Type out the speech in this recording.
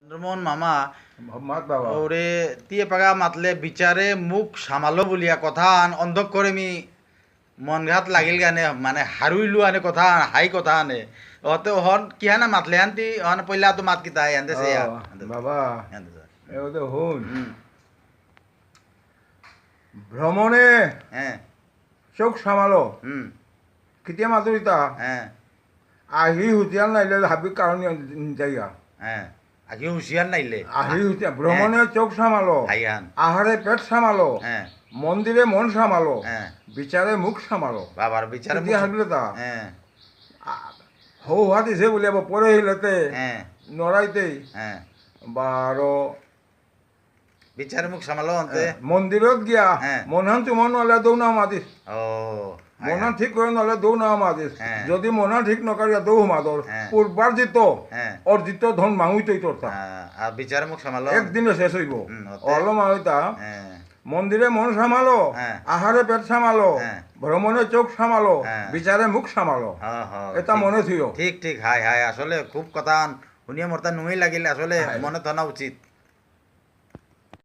চন্দ্রমোহন মামা মাত বাবা ওরে তিয়ে পাগা মাতলে বিচারে মুখ সামালো বলিয়া কথা অন্ধক করে মি মন ঘাত লাগিল গানে মানে হারুইলু আনে কথা হাই কথা আনে অতে হন কি হানা মাতলে আনতি হন পইলা তো মাত কিতা আনতে সে বাবা এতে শুন ভ্রমণে হ্যাঁ চোখ সামালো হুম কেতিয়া মাতুরিতা হ্যাঁ আহি হুতিয়াল নাইলে হাবি কারণ যাইয়া হ্যাঁ আগে হুঁশিয়ার নাইলে আহি হুতিয়া ভ্রমণে চোখ সামালো হাইহান আহারে পেট সামালো হ্যাঁ মন্দিরে মন সামালো হ্যাঁ বিচারে মুখ সামালো বাবার বিচারে কেতিয়া হাবিলে তা হ্যাঁ হৌ হাতিছে বলে পরে হিলতে হ্যাঁ নড়াইতেই হ্যাঁ বারো বিচারে মুখ সামালো অন্তে মন্দিরত গিয়া হ্যাঁ। মনহান চুমন নলে দৌনা মাতিস ও মনহান ঠিক করে নলে দৌনা মাতিস হ্যাঁ। যদি মনহান ঠিক নকরিয়া দৌ মাদর হ্যাঁ। পূর্বার জিত হ্যাঁ অর্জিত ধন মাহুইতই তোরতা আর বিচারে মুখ সামালো একদিনে শেষ হইব ওতে? অল মাহুইতা হ্যাঁ মন্দিরে মন সামালো হ্যাঁ। আহারে পেট সামালো হ্যাঁ। ভ্রমণে চোখ সামালো হ্যাঁ। বিচারে মুখ সামালো হ্যাঁ হ্যাঁ এটা ঠিক। মনে থুইও ঠিক ঠিক হাই হাই আসলে খুব কথা শুনিয়ে মোর তা নুই লাগিল আসলে হাই। মনে থানা উচিত